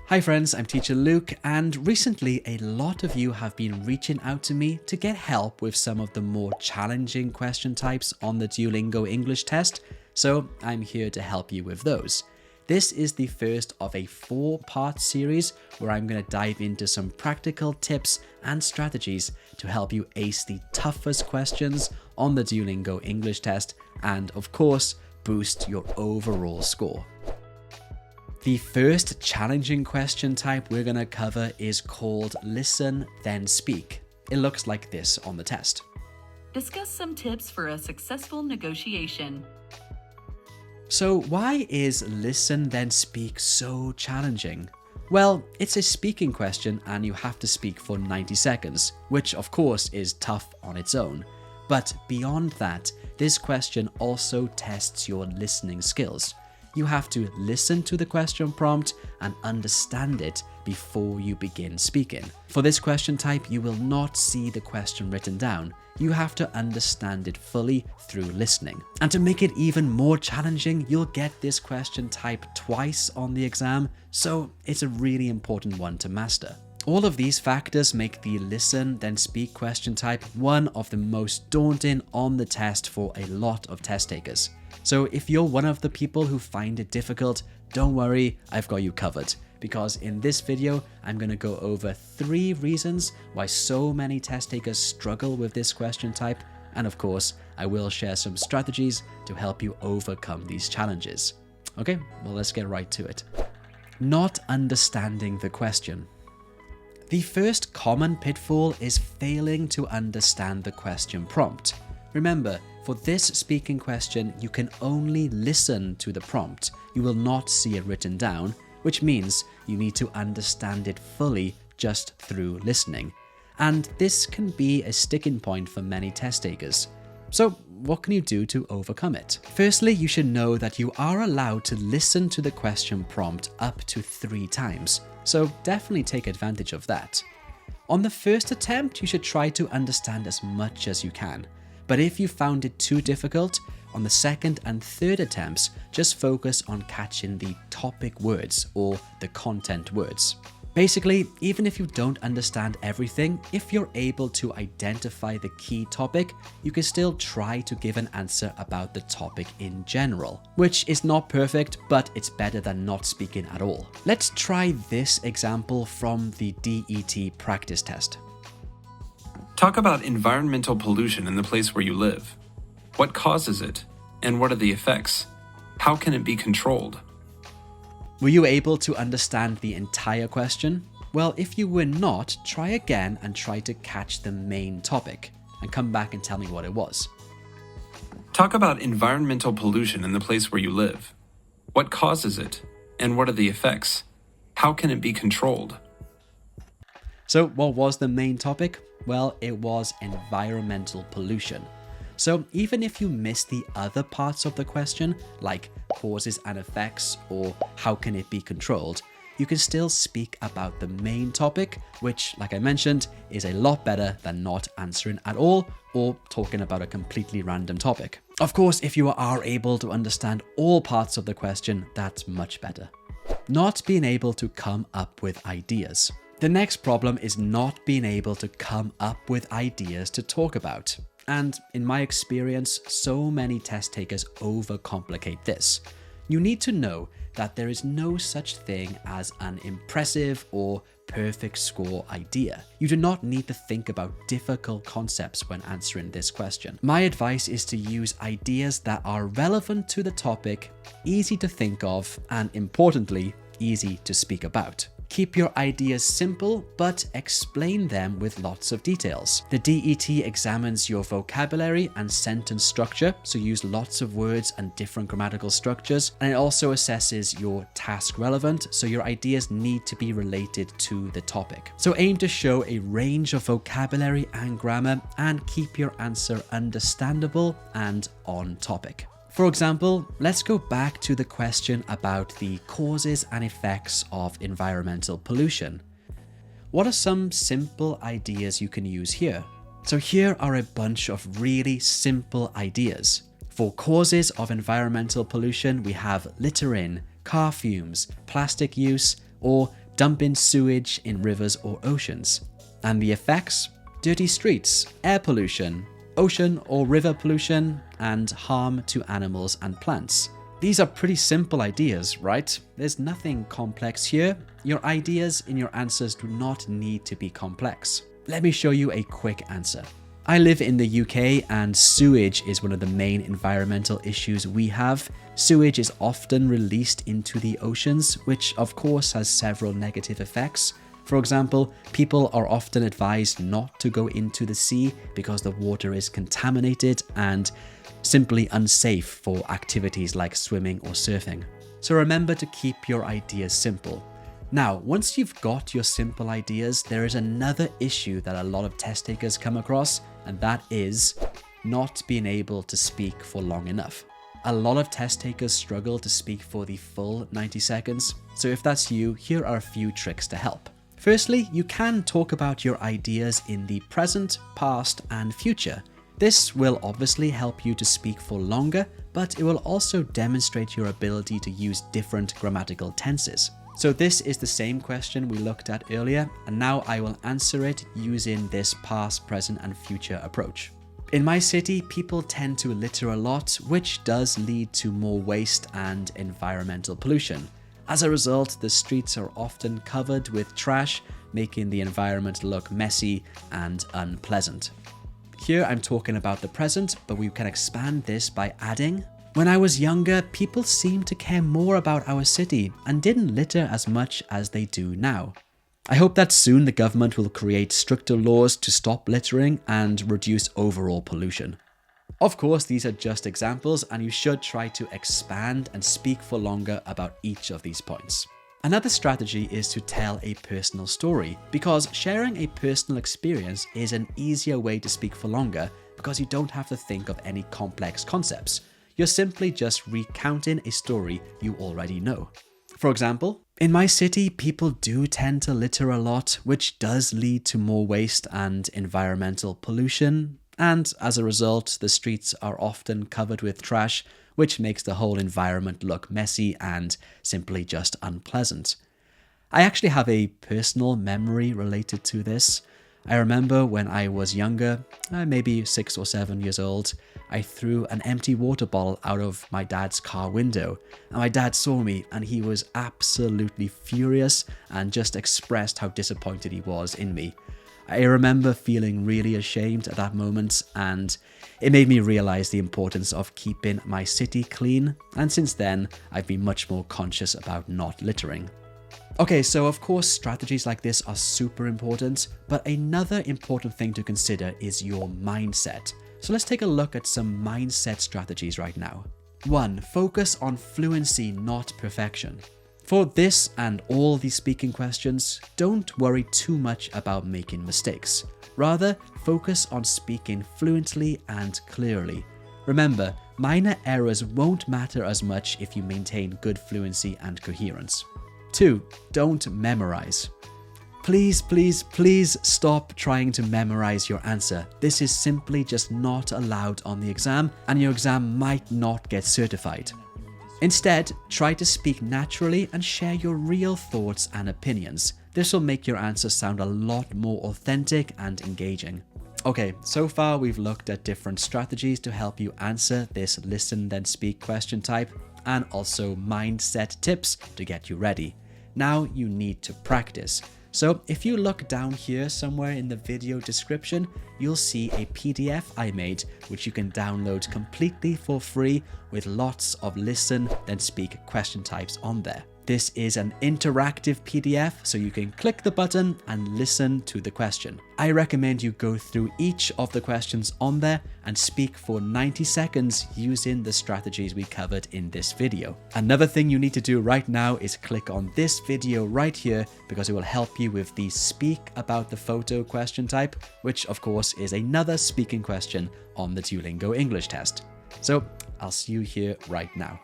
Hi friends, I'm teacher Luke, and recently a lot of you have been reaching out to me to get help with some of the more challenging question types on the Duolingo English test, so I'm here to help you with those. This is the first of a 4-part series where I'm going to dive into some practical tips and strategies to help you ace the toughest questions on the Duolingo English test and, of course, boost your overall score. The first challenging question type we're going to cover is called Listen, Then Speak. It looks like this on the test. Discuss some tips for a successful negotiation. So why is Listen, Then Speak so challenging? Well, it's a speaking question and you have to speak for 90 seconds, which of course is tough on its own. But beyond that, this question also tests your listening skills. You have to listen to the question prompt and understand it before you begin speaking. For this question type, you will not see the question written down. You have to understand it fully through listening. And to make it even more challenging, you'll get this question type twice on the exam, so it's a really important one to master. All of these factors make the Listen, Then Speak question type one of the most daunting on the test for a lot of test takers. So if you're one of the people who find it difficult, don't worry, I've got you covered. Because in this video, I'm going to go over 3 reasons why so many test takers struggle with this question type. And of course, I will share some strategies to help you overcome these challenges. Okay, well, let's get right to it. Not understanding the question. The first common pitfall is failing to understand the question prompt. Remember, for this speaking question, you can only listen to the prompt. You will not see it written down, which means you need to understand it fully just through listening. And this can be a sticking point for many test takers. So what can you do to overcome it? Firstly, you should know that you are allowed to listen to the question prompt up to 3 times. So definitely take advantage of that. On the first attempt, you should try to understand as much as you can. But if you found it too difficult, on the second and third attempts, just focus on catching the topic words or the content words. Basically, even if you don't understand everything, if you're able to identify the key topic, you can still try to give an answer about the topic in general, which is not perfect, but it's better than not speaking at all. Let's try this example from the DET practice test. Talk about environmental pollution in the place where you live. What causes it? And what are the effects? How can it be controlled? Were you able to understand the entire question? Well, if you were not, try again and try to catch the main topic, and come back and tell me what it was. Talk about environmental pollution in the place where you live. What causes it? And what are the effects? How can it be controlled? So what was the main topic? Well, it was environmental pollution. So even if you miss the other parts of the question, like causes and effects or how can it be controlled, you can still speak about the main topic, which, like I mentioned, is a lot better than not answering at all or talking about a completely random topic. Of course, if you are able to understand all parts of the question, that's much better. Not being able to come up with ideas. The next problem is not being able to come up with ideas to talk about. And in my experience, so many test takers overcomplicate this. You need to know that there is no such thing as an impressive or perfect score idea. You do not need to think about difficult concepts when answering this question. My advice is to use ideas that are relevant to the topic, easy to think of, and importantly, easy to speak about. Keep your ideas simple, but explain them with lots of details. The DET examines your vocabulary and sentence structure, so use lots of words and different grammatical structures. And it also assesses your task relevant, so your ideas need to be related to the topic. So aim to show a range of vocabulary and grammar and keep your answer understandable and on topic. For example, let's go back to the question about the causes and effects of environmental pollution. What are some simple ideas you can use here? So here are a bunch of really simple ideas. For causes of environmental pollution, we have littering, car fumes, plastic use, or dumping sewage in rivers or oceans. And the effects? Dirty streets, air pollution, ocean or river pollution, and harm to animals and plants. These are pretty simple ideas, right? There's nothing complex here. Your ideas in your answers do not need to be complex. Let me show you a quick answer. I live in the UK and sewage is one of the main environmental issues we have. Sewage is often released into the oceans, which of course has several negative effects. For example, people are often advised not to go into the sea because the water is contaminated and simply unsafe for activities like swimming or surfing. So remember to keep your ideas simple. Now, once you've got your simple ideas, there is another issue that a lot of test takers come across, and that is not being able to speak for long enough. A lot of test takers struggle to speak for the full 90 seconds, so if that's you, here are a few tricks to help. Firstly, you can talk about your ideas in the present, past, and future. This will obviously help you to speak for longer, but it will also demonstrate your ability to use different grammatical tenses. So this is the same question we looked at earlier, and now I will answer it using this past, present, and future approach. In my city, people tend to litter a lot, which does lead to more waste and environmental pollution. As a result, the streets are often covered with trash, making the environment look messy and unpleasant. Here I'm talking about the present, but we can expand this by adding, when I was younger, people seemed to care more about our city and didn't litter as much as they do now. I hope that soon the government will create stricter laws to stop littering and reduce overall pollution. Of course, these are just examples, and you should try to expand and speak for longer about each of these points. Another strategy is to tell a personal story, because sharing a personal experience is an easier way to speak for longer because you don't have to think of any complex concepts. You're simply just recounting a story you already know. For example, in my city, people do tend to litter a lot, which does lead to more waste and environmental pollution. And as a result, the streets are often covered with trash, which makes the whole environment look messy and simply just unpleasant. I actually have a personal memory related to this. I remember when I was younger, maybe 6 or 7 years old, I threw an empty water bottle out of my dad's car window, and my dad saw me and he was absolutely furious and just expressed how disappointed he was in me. I remember feeling really ashamed at that moment, and it made me realize the importance of keeping my city clean, and since then, I've been much more conscious about not littering. Okay, so of course strategies like this are super important, but another important thing to consider is your mindset. So let's take a look at some mindset strategies right now. 1. Focus on fluency, not perfection. For this and all these speaking questions, don't worry too much about making mistakes. Rather, focus on speaking fluently and clearly. Remember, minor errors won't matter as much if you maintain good fluency and coherence. 2. Don't memorize. Please, please, please stop trying to memorize your answer. This is simply just not allowed on the exam, and your exam might not get certified. Instead, try to speak naturally and share your real thoughts and opinions. This will make your answer sound a lot more authentic and engaging. Okay, so far we've looked at different strategies to help you answer this listen then speak question type, and also mindset tips to get you ready. Now you need to practice. So if you look down here somewhere in the video description, you'll see a PDF I made, which you can download completely for free with lots of listen then speak question types on there. This is an interactive PDF, so you can click the button and listen to the question. I recommend you go through each of the questions on there and speak for 90 seconds using the strategies we covered in this video. Another thing you need to do right now is click on this video right here, because it will help you with the speak about the photo question type, which of course is another speaking question on the Duolingo English test. So I'll see you here right now.